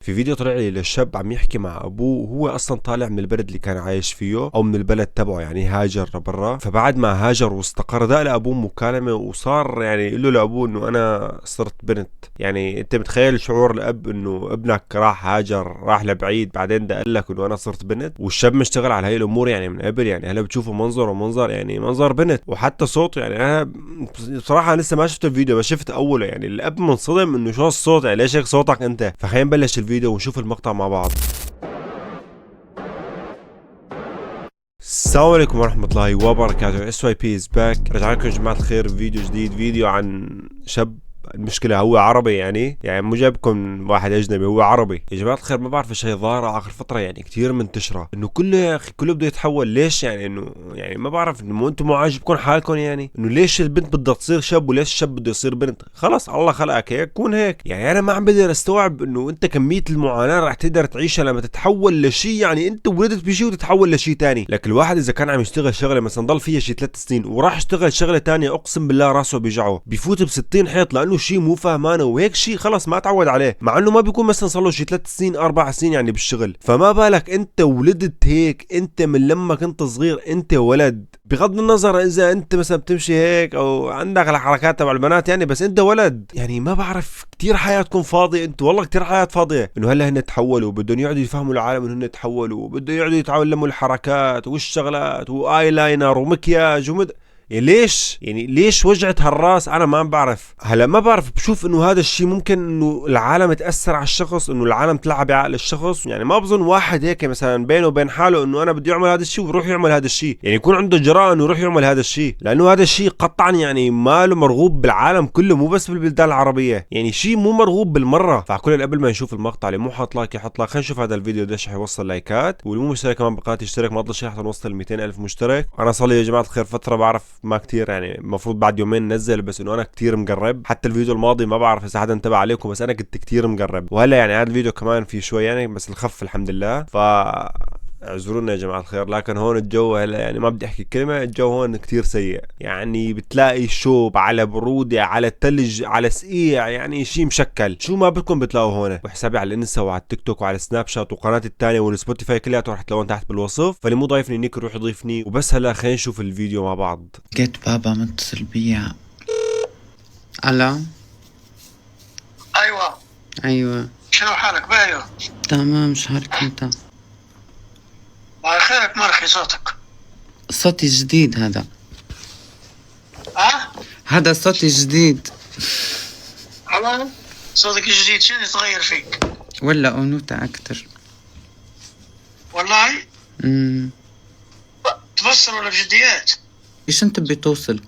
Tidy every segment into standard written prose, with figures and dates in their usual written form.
في فيديو طلع لي للشاب عم يحكي مع ابوه وهو اصلا طالع من البلد اللي كان عايش فيه او من البلد تبعه، يعني هاجر لبرا. فبعد ما هاجر واستقر ده لابوه مكالمه وصار يعني يقول له لابوه انه انا صرت بنت. يعني انت متخيل شعور الاب انه ابنك راح هاجر، راح لبعيد، بعدين ده قال لك انه انا صرت بنت. والشاب مشتغل على هاي الامور يعني من قبل. يعني هلا بتشوفوا منظر يعني منظر بنت، وحتى صوته. يعني انا بصراحه لسه ما شفت الفيديو بس شفت اوله. يعني الاب منصدم انه شو الصوت، يعني ليش هيك صوتك انت. فخلينا نبلش الفيديو ونشوف المقطع مع بعض. السلام عليكم ورحمة الله وبركاته. اس واي بي از باك. رجع لكم يا جماعة الخير فيديو جديد، فيديو عن شاب. المشكلة هو عربي، يعني مو جايبكم واحد اجنبي، هو عربي يا جماعة الخير. ما بعرف ايش هي ظاهرة اخر فترة يعني كثير منتشرة، انه كله يا اخي كله بده يتحول. ليش يعني؟ انه يعني ما بعرف، انه مو انتم مو عاجبكم حالكم؟ يعني انه ليش البنت بدها تصير شاب وليش الشاب بده يصير بنت؟ خلص الله خلقك هيك كون هيك. يعني انا ما عم بقدر استوعب انه انت كمية المعاناة رح تقدر تعيشها لما تتحول لشيء. يعني انت ولدت بشيء وتتحول لشيء تاني. لكن الواحد اذا كان عم يشتغل شغلة مثلا ضل فيها شيء 3 سنين وراح يشتغل شغلة تانية، اقسم بالله راسه بيجعه، بيفوت ب60 حيط لانه شيء مو فهمانه، وهيك شيء خلص ما تعود عليه، مع انه ما بيكون مثلا صار له شيء 3 سنين 4 سنين يعني بالشغل. فما بالك انت ولدت هيك، انت من لما كنت صغير انت ولد. بغض النظر اذا انت مثلا بتمشي هيك او عندك الحركات تبع البنات يعني، بس انت ولد. يعني ما بعرف، كتير حياتكم فاضيه انتوا، والله كتير حياه فاضيه. انه هلا هن تحولوا، بدهم يقعدوا يفهموا العالم انه هن تحولوا، بدهم يقعدوا يتعلموا الحركات والشغلات واي لاينر ومكياج يعني ليش؟ يعني ليش وجعة هالراس؟ انا ما بعرف. هلا ما بعرف، بشوف انه هذا الشيء ممكن انه العالم تاثر على الشخص، انه العالم تلعب بعقل الشخص. يعني ما بظن واحد هيك مثلا بينه وبين حاله انه انا بدي اعمل هذا الشيء ويروح يعمل هذا الشيء، يعني يكون عنده جرأة انه يروح يعمل هذا الشيء، لانه هذا الشيء قطعا يعني ما له مرغوب بالعالم كله، مو بس بالبلدان العربيه. يعني شيء مو مرغوب بالمره. فعلى قبل ما نشوف المقطع، اللي مو حاط لايك يحط لايك. خلينا نشوف هذا الفيديو قديش حيوصل لايكات، واللي مو مشترك كمان بقناتي يشترك، ما ضل شيء حتى نوصل 200 الف مشترك. انا صار لي يا جماعه الخير فتره، بعرف ما كتير، يعني المفروض بعد يومين ننزل، بس انه انا كتير مقرب. حتى الفيديو الماضي ما بعرف اذا حدا انتبه عليكم، بس انا كنت كتير مقرب. وهلا يعني هذا الفيديو كمان في شوي يعني، بس الخف الحمد لله. اعذرونا يا جماعة الخير. لكن هون الجو هلا يعني ما بدي احكي كلمة، الجو هون كتير سيء. يعني بتلاقي شوب على برودة على تلج على سقيع، يعني شيء مشكل. شو ما بدكم بتلاقوا هون. وحسابي على الانستا وعلى التيك توك وعلى سناب شات وقناتي الثانية والسبوتيفاي كلياته رح تلاقوهم تحت بالوصف. فاللي مو ضايفني نيك يروح يضيفني. وبس هلا خلينا نشوف الفيديو مع بعض. جيت بابا متصل بيا. الو. ايوه. ايوه شنو حالك؟ بايو. تمام، شحالك انت؟ الله يخيرك، مرخي صوتك. صوتي جديد هذا. ها؟ هذا صوتي جديد. الله، صوتك جديد، شنو يتغير فيك؟ ولا انوثة اكتر. والله؟ امم تفسر ولا بجديات؟ ايش انت بتوصل؟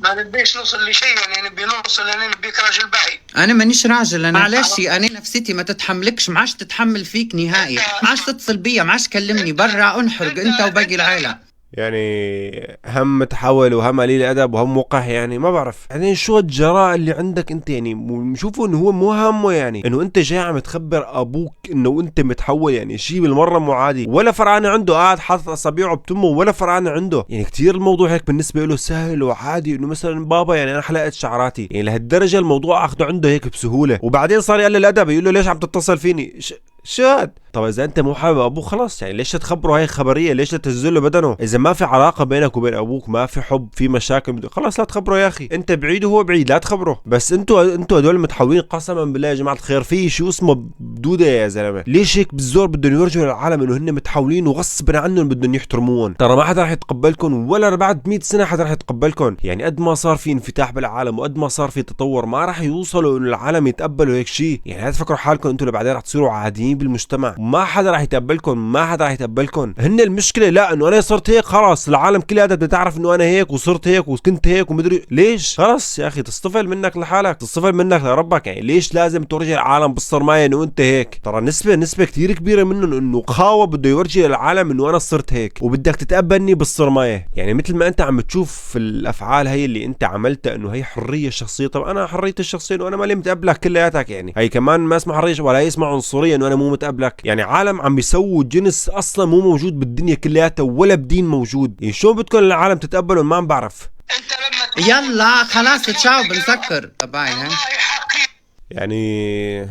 ما نبيش نوصل لشيء، يعني نبي نوصل، يعني نبيك راجل بعيد. انا مانيش راجل، انا معلش انا نفسيتي ما تتحملكش، ما عادش تتحمل فيك نهائي، ما عادش تتصل بيا، ما عادش تكلمني، برا انحرق انت وباقي العيلة. يعني هم متحول وهم قليل ادب وهم وقح. يعني ما بعرف بعدين شو الجراءة اللي عندك انت. يعني بشوفوا انه هو مو همه، يعني انه انت جاي عم تخبر ابوك انه انت متحول. يعني شيء بالمره مو عادي، ولا فرقانه عنده، قاعد حاطط اصابعه بتمه ولا فرقانه عنده. يعني كثير الموضوع هيك بالنسبه له سهل وعادي، انه مثلا بابا يعني انا حلقت شعراتي. يعني لهالدرجه الموضوع اخذه عنده هيك بسهوله. وبعدين صار يقلل الادب، يقول له ليش عم تتصل فيني؟ شاد. طب اذا انت مو حابب ابوك خلاص، يعني ليش تخبره هاي خبريه؟ ليش تهزله بدنه؟ اذا ما في علاقه بينك وبين ابوك، ما في حب، في مشاكل، خلاص لا تخبره يا اخي. انت بعيد وهو بعيد، لا تخبره. بس انتوا هدول متحولين قسما بالله يا جماعه الخير. في شيء اسمه بدوده يا زلمه. ليش هيك بالزور بدهم يورجوا للعالم انه هن متحولين وغصب عنهم بدهم يحترموهم؟ ترى ما حدا رح يتقبلكم، ولا بعد 100 سنه حدا رح يتقبلكم. يعني قد ما صار في انفتاح بالعالم وقد ما صار في تطور، ما رح يوصلوا انه العالم يتقبلوا هيك شيء. يعني لا تفكروا حالكم انتوا بعدين رح تصيروا عاديين بالمجتمع، ما حدا رح يتقبلكم، ما حدا رح يتقبلكم. هن المشكله لا انه انا صرت هيك خلاص العالم كلها بدها تعرف انه انا هيك وصرت هيك وكنت هيك ومدري ليش. خلاص يا اخي تصطفل منك لحالك، تصطفل منك لربك. يعني ليش لازم تورجي العالم بالصرمايه انه انت هيك؟ ترى نسبه كثير كبيره منهم انه قهوه بده يورجي للعالم انه انا صرت هيك وبدك تتقبلني بالصرمايه. يعني مثل ما انت عم تشوف في الافعال هي اللي انت عملتها انه هي حريه شخصيه. طب انا حريتي الشخصيه انه انا مالي متقبلك كلياتك. يعني هي كمان ما اسمها حريه ولا هي اسمها عنصريه انه انا مو متقبلك. يعني عالم عم بيسووا جنس اصلا مو موجود بالدنيا كلياتها ولا بدين موجود. يعني شو بدكم العالم تتقبلوا؟ ما عم بعرف. انت لما يلا خلاص تشاو، بنسكر باي. ها والله حقي. يعني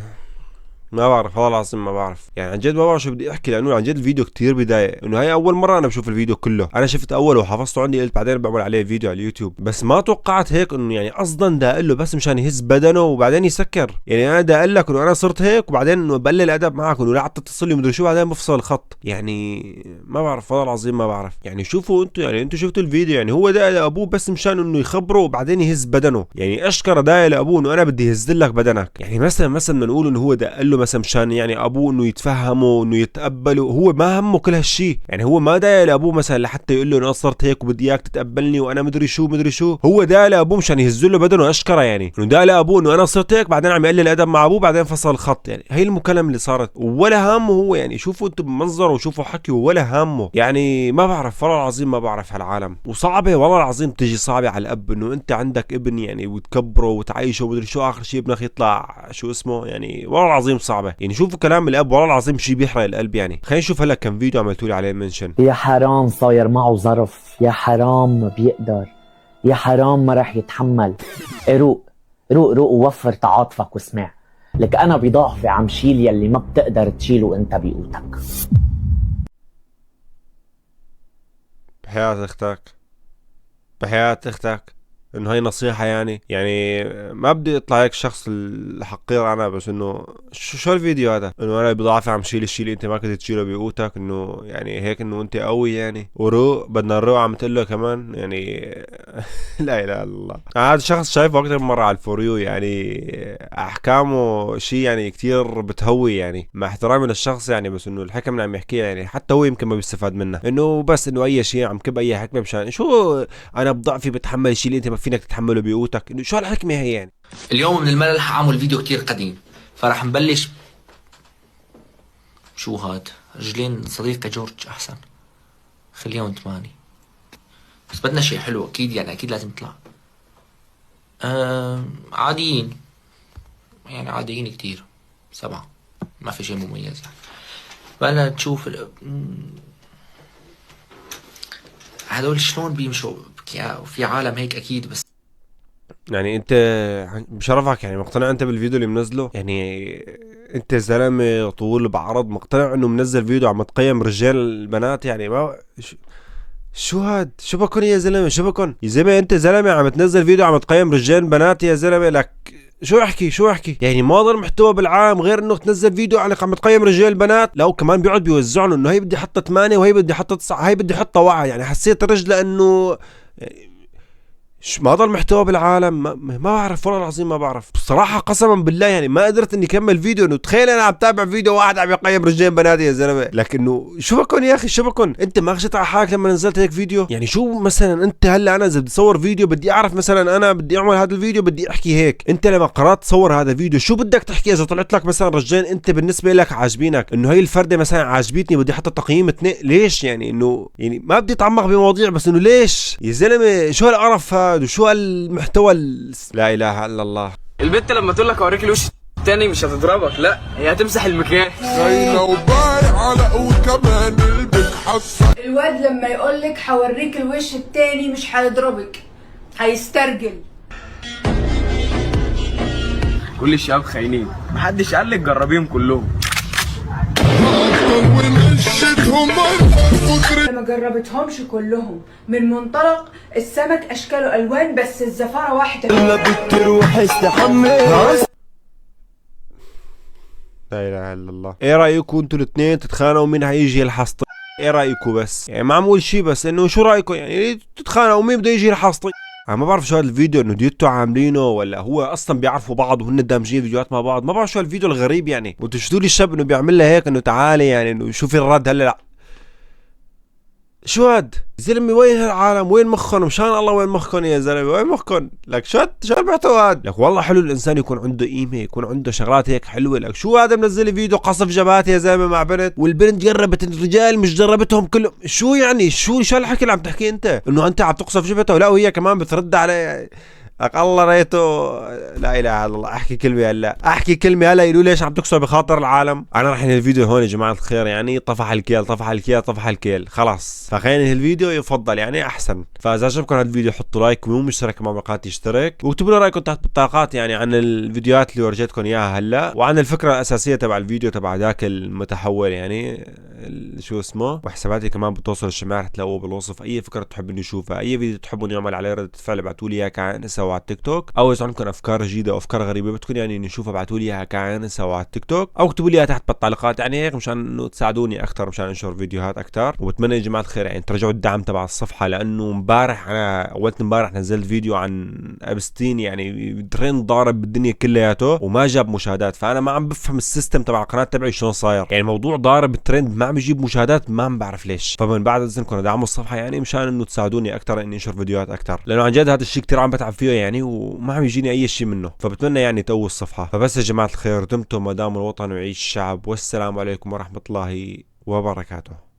ما بعرف والله العظيم ما بعرف، يعني عن جد ما بعرف شو بدي احكي، لانه عن جد الفيديو كتير بضايق، انه هاي اول مره انا بشوف الفيديو كله. انا شفت اول وحفظته عندي، قلت بعدين بعمل عليه فيديو على اليوتيوب، بس ما توقعت هيك انه يعني قصدا داق له بس مشان يهز بدنه وبعدين يسكر. يعني انا داق لك انه انا صرت هيك وبعدين انه بقلل ادب معك انه لا حتى تتصل لي مدري شو بعدين بفصل الخط. يعني ما بعرف والله العظيم ما بعرف. يعني شوفوا انتم، يعني انتم شفتوا الفيديو، يعني هو داق لابوه بس مشان انه يخبره وبعدين يهز بدنه. يعني اشكر داق لابوه انه انا بدي يهز لك بدنك. يعني مثلا بدنا نقول انه هو دق له مثلا مشان يعني ابوه انه يتفهمه انه يتقبله، هو ما همه كل هالشيء. يعني هو ما داق لابوه مثلا لحتى يقول له انا صرت هيك وبدي اياك تتقبلني وانا مدري شو. هو داق لابوه مشان يهز له بدنه اشكره. يعني انه داق لابوه انه انا صرت هيك بعدين عم يقلل الادب مع ابوه بعدين فصل الخط. يعني هي المكالمه اللي صارت ولا همه هو. يعني شوفوا انتم بمنظره وشوفوا حكي ولا همه. يعني ما بعرف والله العظيم ما بعرف هالعالم. وصعبه والله العظيم تجي صعبه على الاب انه انت عندك ابن يعني وتكبره وتعيشه ومدري شو، اخر شيء ابنك يطلع شو اسمه. يعني والله العظيم صعبه. يعني شوفوا كلام الاب والله العظيم شيء بيحرق القلب. يعني خلينا نشوف هلا كم فيديو عملتوا لي عليه منشن. يا حرام صاير معه ظرف، يا حرام ما بيقدر، يا حرام ما رح يتحمل. روق ووفر تعاطفك واسمع لك، انا بضعفي عم شيل يلي ما بتقدر تشيله انت بقوتك. بحياة اختك انه هاي نصيحة. يعني ما بدي اطلع هيك شخص الحقير انا، بس انه شو الفيديو هذا؟ انه انا بضعفي عم شيل الشيء اللي انت ما كنت تشيله بقوتك، انه يعني هيك انه انت قوي يعني. وروق بدنا نروق عم تقول له كمان يعني لا اله الا الله. هذا الشخص شايفه اكثر من مرة على الفوريو، يعني احكامه شيء يعني كتير بتهوي. يعني مع احترامي للشخص يعني، بس انه الحكم اللي عم يحكيها يعني حتى هو يمكن ما بيستفاد منها، انه بس انه اي شيء عم كب اي حكمة مشان شو انا بضعفي بتحمل الشيء اللي انت ما فينك تتحمله بقوتك. انه شو هالحكمه هي يعني؟ اليوم من الملل حاعمل فيديو كتير قديم، فرح نبلش. شو هاد؟ رجلين صديقي جورج احسن، خليهم 8. بس بدنا شيء حلو اكيد، يعني اكيد لازم يطلع. عاديين، يعني عاديين كتير، 7، ما في شيء مميز يعني. بدنا تشوف هدول شلون بيمشوا. وفي عالم هيك اكيد، بس يعني انت بشرفك يعني مقتنع انت بالفيديو اللي منزله؟ يعني انت زلمه طول بعرض مقتنع انه منزل فيديو عم تقيم رجال البنات؟ يعني ما شو هاد؟ شو بكون يا زلمه؟ شو بكون يا زلمه؟ انت زلمه عم تنزل فيديو عم تقيم رجال بنات يا زلمه؟ لك شو احكي يعني ما ضل محتوى بالعالم غير انه تنزل فيديو على عم تقيم رجال البنات؟ لا وكمان بيقعد بيوزعون انه هي بدي احطها 8 وهي بدي احطها 9 هي بدي احطها وعي. يعني حسيت الرجل انه يعني ما ضل محتوى بالعالم. ما بعرف والله العظيم ما بعرف بصراحة قسما بالله. يعني ما قدرت اني كمل فيديو. انه تخيل انا عم تابع فيديو واحد عم يقيم رجال بنات يا زلمة. لكنه شو بكون يا اخي؟ شو بكون انت ما خشيت على حالك لما نزلت هيك فيديو؟ يعني شو مثلا انت هلا انا اذا بدي اصور فيديو بدي اعرف مثلا انا بدي اعمل هذا الفيديو بدي احكي هيك. انت لما قررت تصور هذا الفيديو شو بدك تحكي؟ اذا طلعت لك مثلا رجال انت بالنسبة لك عاجبينك، انه هي الفردة مثلا عاجبتني بدي احط تقييم 2، ليش يعني؟ انه يعني ما بدي اتعمق بمواضيع بس انه ليش يا زلمة؟ شو هالقرف هذا وشو محتوى لا اله الا الله. البنت لما تقول لك اوريك الوش التاني مش هتضربك، لا هي هتمسح المكياج. خاينة وبايع على وكمان البنت حصل. الواد لما يقول لك هوريك الوش التاني مش هيضربك، هيسترجل. كل الشباب خاينين، محدش قال لك جربيهم كلهم. ما جربتهمش كلهم من منطلق السمك اشكاله الوان بس الزفاره واحده. لا اله الا الله. ايه رايكم انتوا الاثنين تتخانقوا مين هيجي الحصطي؟ ايه رايكم؟ بس يعني ما عمول شيء بس انه شو رايكم يعني تتخانقوا مين بده يجي الحصطي؟ انا ما بعرف شو هذا الفيديو، انه ديوتو عاملينه ولا هو اصلا بيعرفوا بعض وهن دامجين فيديوهات مع بعض. ما بعرف شو الفيديو الغريب يعني. وانتوا شفتوا لي الشاب انه بيعمل لها هيك انه تعالي يعني انه شوفي الرد هلا. لا شو هاد زلمي؟ وين هالعالم؟ وين مخن؟ مشان الله وين مخن يا زلمه؟ وين مخن؟ لك شو المحتوى هاد؟ لك والله حلو الانسان يكون عنده قيمه، يكون عنده شغلات هيك حلوه. لك شو هذا منزل فيديو قصف جبهات يا زلمه مع بنت، والبنت جربت الرجال مش جربتهم كلهم؟ شو يعني؟ شو الحكي اللي عم تحكيه انت؟ انه انت عم تقصف جبهته ولا وهي كمان بترد عليه؟ الله ريته. لا اله الا الله. احكي كلمه هلا يقولوا ليش عم تكسر بخاطر العالم. انا رح انهي الفيديو هون يا جماعه الخير، يعني طفح الكيل خلاص. فخلينا ننهي الفيديو يفضل يعني احسن. فاذا عجبكم هذا الفيديو حطوا لايك، ومو مشترك مع القناه يشترك، واكتبوا لي رايكم تحت بالتعليقات يعني عن الفيديوهات اللي ورجيتكم اياها هلا، وعن الفكره الاساسيه تبع الفيديو تبع ذاك المتحول يعني شو اسمه. وحساباتي كمان بتوصل الشمال رح تلاقوه بالوصف. اي فكره تحبوا نشوفها، اي فيديو تحبوا نعمل عليه ردة فعل ابعتوا لي اياها كعنسه على التيك توك، او اذا عندكم افكار جديده او افكار غريبه بدكم يعني نشوفها ابعتوا لي اياها كعنسه على التيك توك، او اكتبوا لي اياها تحت بالتعليقات يعني هيك مشان انه تساعدوني اكثر مشان انشر فيديوهات اكثر. وبتمنى يا جماعه الخير يعني ترجعوا الدعم تبع الصفحه، لانه امبارح نزلت فيديو عن ابستين يعني ترند ضارب بالدنيا كلياته وما جاب مشاهدات. فانا ما عم بفهم السيستم تبع القناه تبعي شلون صاير، يعني الموضوع ضارب الترند ما عم يجيب مشاهدات، ما عم بعرف ليش. فمن بعد اذنكم دعموا الصفحه يعني مشان انه تساعدوني اكثر اني انشر فيديوهات اكثر، لانه عن جد هذا الشيء كثير عم بتعب فيه يعني وما عم يجيني اي شيء منه. فبتمنى يعني تقووا الصفحه. فبس يا جماعه الخير، دمتم ما دام الوطن ويعيش الشعب، والسلام عليكم ورحمه الله وبركاته.